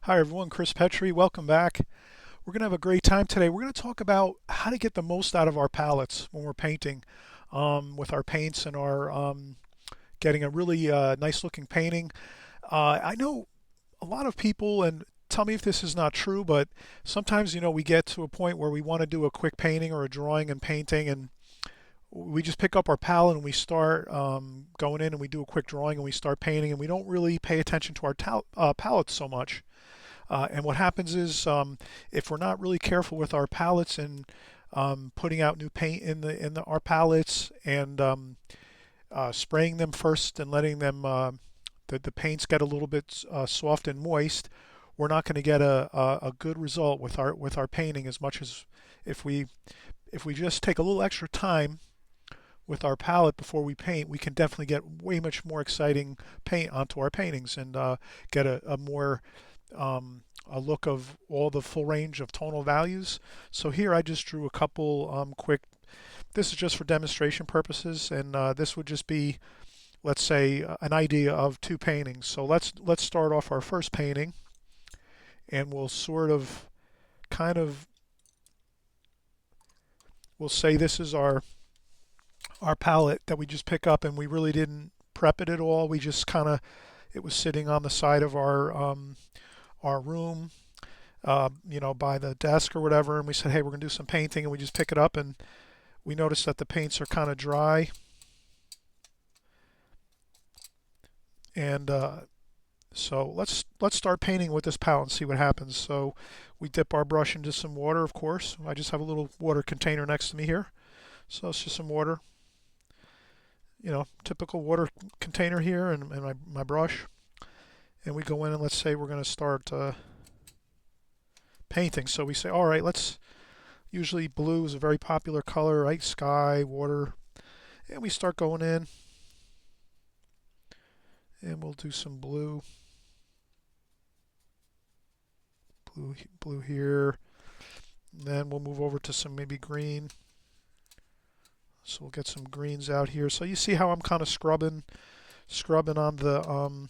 Hi everyone, Chris Petri. Welcome back. We're going to have a great time today. We're going to talk about how to get the most out of our palettes when we're painting with our paints and our getting a really nice looking painting. I know a lot of people, and tell me if this is not true, but sometimes we get to a point where we want to do a quick painting or a drawing and painting, and we just pick up our palette and we start going in and we do a quick drawing and we start painting, and we don't really pay attention to our palettes so much. And what happens is, if we're not really careful with our palettes and putting out new paint in our palettes and spraying them first and letting them the paints get a little bit soft and moist, we're not going to get a good result with our painting as much as if we just take a little extra time with our palette before we paint. We can definitely get way much more exciting paint onto our paintings and get a more a look of all the full range of tonal values. So here I just drew a couple quick. This is just for demonstration purposes, and this would just be, let's say, an idea of two paintings. So let's start off our first painting, and we'll sort of, kind of, we'll say this is our palette that we just pick up, and we really didn't prep it at all. We just kind of, it was sitting on the side of our room, by the desk or whatever, and we said, hey, we're going to do some painting, and we just pick it up, and we notice that the paints are kind of dry, and so let's start painting with this palette and see what happens. So we dip our brush into some water, of course. I just have a little water container next to me here, so it's just some water, typical water container here, and my brush, and we go in and let's say we're going to start painting. So we say, all right, usually blue is a very popular color, right? Sky, water. And we start going in. And we'll do some blue. Blue here. And then we'll move over to some maybe green. So we'll get some greens out here. So you see how I'm kind of scrubbing on the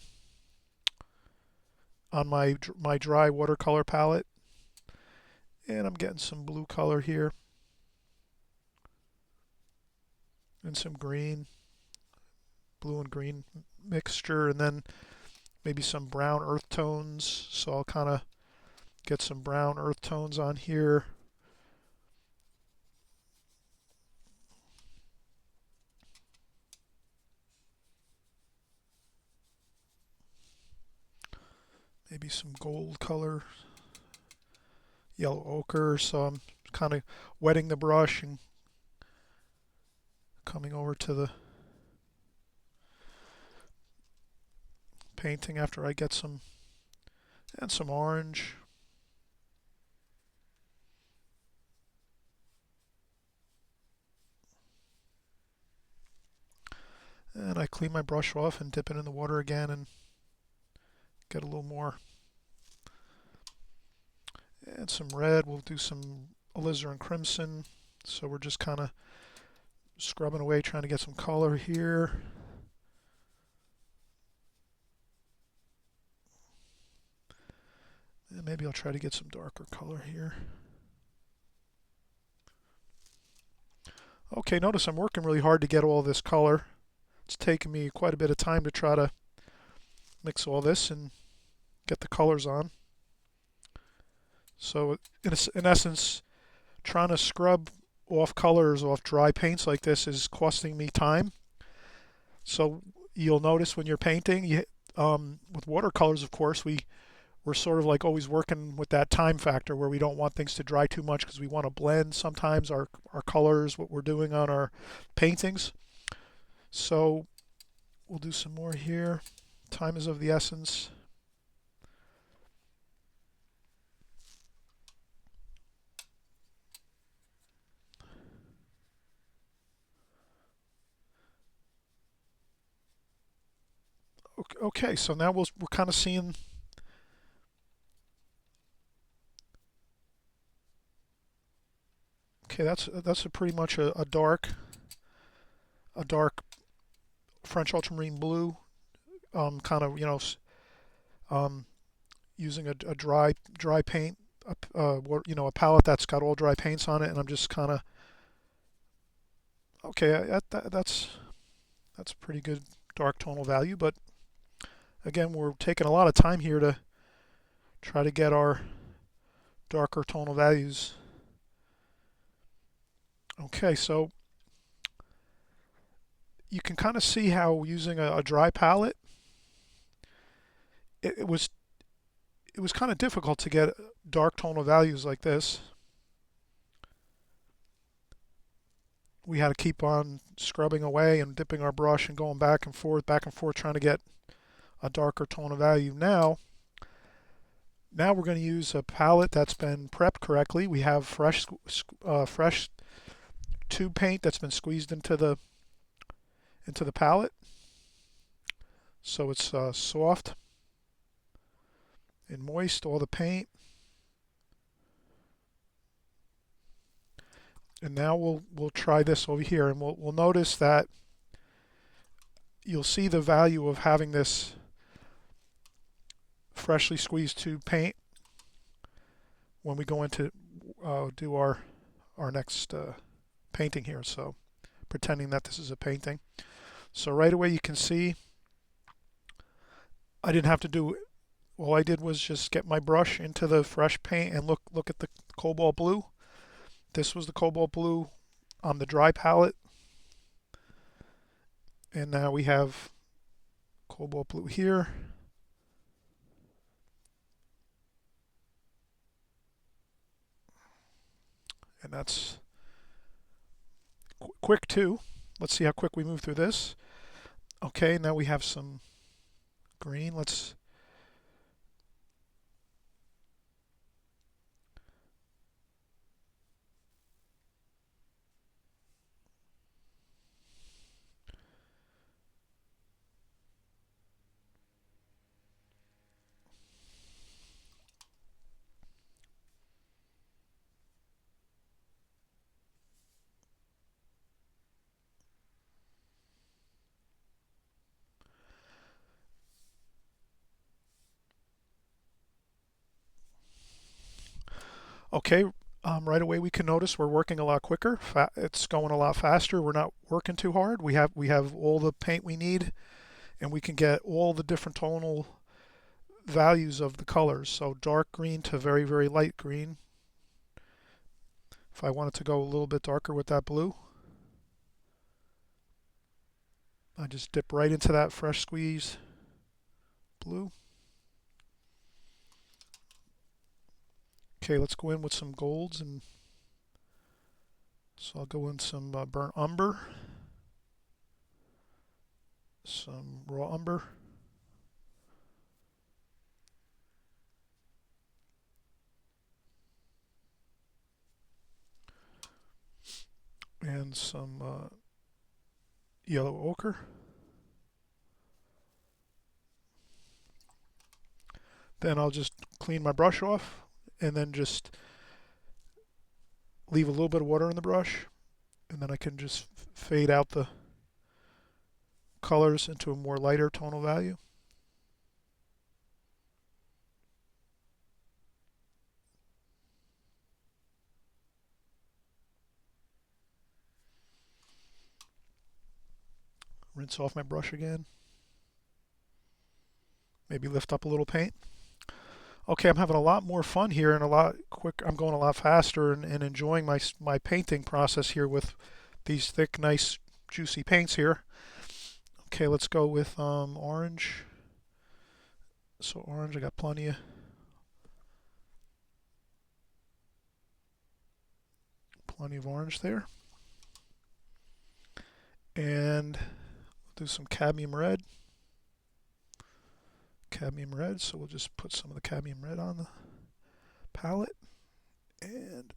on my dry watercolor palette. And I'm getting some blue color here and some green, blue and green mixture, and then maybe some brown earth tones. So I'll kind of get some brown earth tones on here. Maybe some gold color, yellow ochre. So I'm kind of wetting the brush and coming over to the painting after I get some orange. And I clean my brush off and dip it in the water again and get a little more. And some red. We'll do some alizarin crimson. So we're just kind of scrubbing away, trying to get some color here. And maybe I'll try to get some darker color here. Okay, notice I'm working really hard to get all this color. It's taken me quite a bit of time to try to mix all this and get the colors on. So in essence, trying to scrub off colors off dry paints like this is costing me time. So you'll notice when you're painting, with watercolors, of course, we're sort of like always working with that time factor where we don't want things to dry too much because we want to blend sometimes our colors, what we're doing on our paintings. So we'll do some more here. Time is of the essence. Okay, so now we're kind of seeing. Okay, that's pretty much a dark French ultramarine blue, kind of um, using a dry paint, a palette that's got all dry paints on it, and I'm just kind of okay. That's pretty good dark tonal value, but again, we're taking a lot of time here to try to get our darker tonal values. Okay, so you can kind of see how using a dry palette, it was kind of difficult to get dark tonal values like this. We had to keep on scrubbing away and dipping our brush and going back and forth, trying to get a darker tonal value. Now we're going to use a palette that's been prepped correctly. We have fresh tube paint that's been squeezed into the palette, so it's soft and moist, all the paint. And now we'll try this over here, and we'll notice that you'll see the value of having this freshly squeezed tube paint when we go into do our next painting here. So pretending that this is a painting. So right away you can see I didn't have to do, all I did was just get my brush into the fresh paint and look at the cobalt blue. This was the cobalt blue on the dry palette, and now we have cobalt blue here. And that's quick too. Let's see how quick we move through this. Okay, now we have some green. Okay, right away we can notice we're working a lot quicker. It's going a lot faster. We're not working too hard. We have all the paint we need, and we can get all the different tonal values of the colors. So dark green to very, very light green. If I wanted to go a little bit darker with that blue, I just dip right into that fresh squeeze blue. Okay, let's go in with some golds, and so I'll go in some burnt umber, some raw umber, and some yellow ochre. Then I'll just clean my brush off and then just leave a little bit of water in the brush, and then I can just fade out the colors into a more lighter tonal value. Rinse off my brush again. Maybe lift up a little paint. Okay, I'm having a lot more fun here and a lot quick. I'm going a lot faster and enjoying my painting process here with these thick, nice, juicy paints here. Okay, let's go with orange. So orange, I got plenty of orange there. And do some cadmium red. So we'll just put some of the cadmium red on the palette. And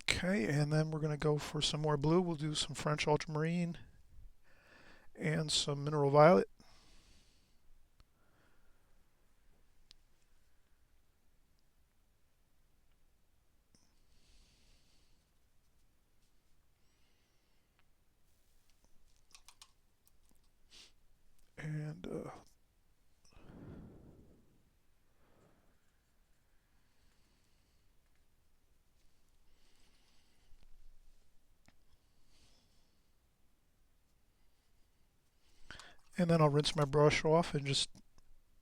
okay, and then we're going to go for some more blue. We'll do some French ultramarine and some mineral violet. and then I'll rinse my brush off and just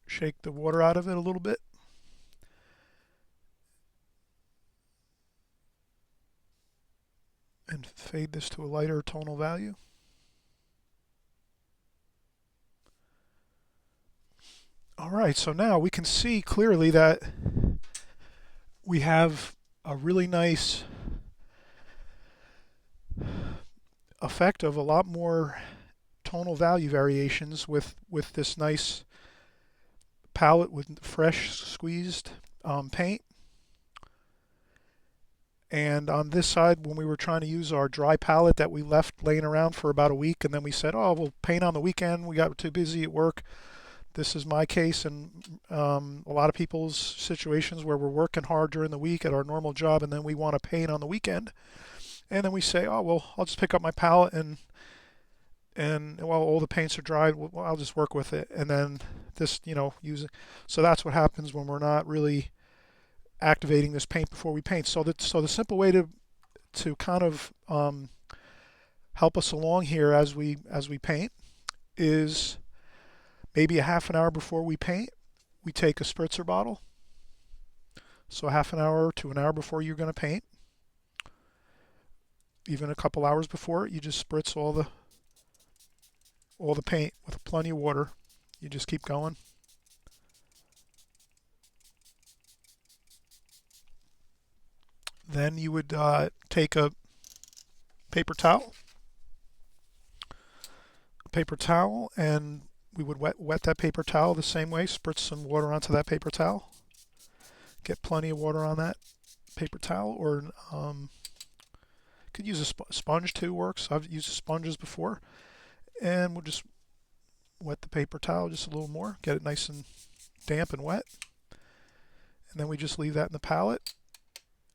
shake the water out of it a little bit. And fade this to a lighter tonal value. All right, so now we can see clearly that we have a really nice effect of a lot more tonal value variations with this nice palette with fresh squeezed paint. And on this side, when we were trying to use our dry palette that we left laying around for about a week, and then we said, oh, we'll paint on the weekend, we got too busy at work. This is my case, and a lot of people's situations where we're working hard during the week at our normal job, and then we want to paint on the weekend. And then we say, oh, well, I'll just pick up my palette, and while all the paints are dried, well, I'll just work with it. And then this, use it. So that's what happens when we're not really activating this paint before we paint. So the simple way to kind of help us along here as we paint is maybe a half an hour before we paint, we take a spritzer bottle. So a half an hour to an hour before you're going to paint, even a couple hours before, you just spritz all the paint with plenty of water. You just keep going. Then you would take a paper towel, and we would wet that paper towel the same way. Spritz some water onto that paper towel. Get plenty of water on that paper towel, or could use a sponge too. Works. I've used sponges before, and we'll just wet the paper towel just a little more. Get it nice and damp and wet, and then we just leave that in the palette.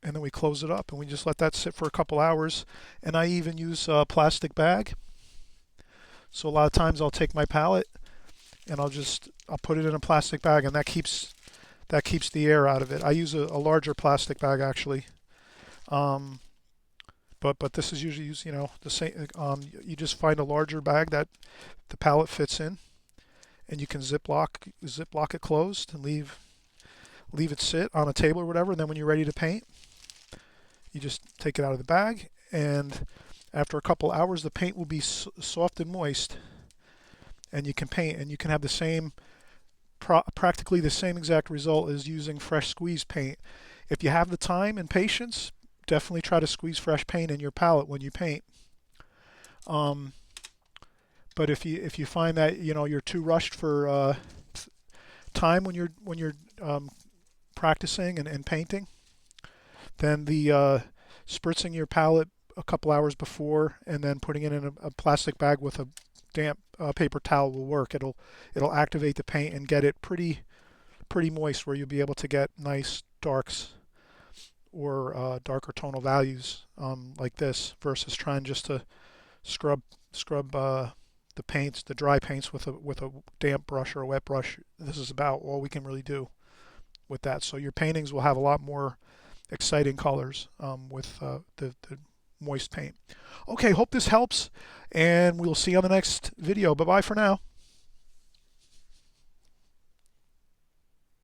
And then we close it up and we just let that sit for a couple hours. And I even use a plastic bag. So a lot of times I'll take my palette and I'll put it in a plastic bag, and that keeps the air out of it. I use a larger plastic bag actually. But this is usually used, the same. You just find a larger bag that the palette fits in, and you can ziplock it closed and leave it sit on a table or whatever. And then when you're ready to paint, you just take it out of the bag, and after a couple hours, the paint will be soft and moist, and you can paint, and you can have the same, practically the same exact result as using fresh squeezed paint. If you have the time and patience, definitely try to squeeze fresh paint in your palette when you paint. But if you find that you're too rushed for time when you're practicing and painting, then the spritzing your palette a couple hours before and then putting it in a plastic bag with a damp paper towel will work. It'll activate the paint and get it pretty moist, where you'll be able to get nice darks or darker tonal values like this, versus trying just to scrub the dry paints with a damp brush or a wet brush. This is about all we can really do with that. So your paintings will have a lot more exciting colors with the moist paint. Okay, hope this helps, and we'll see you on the next video. Bye bye for now.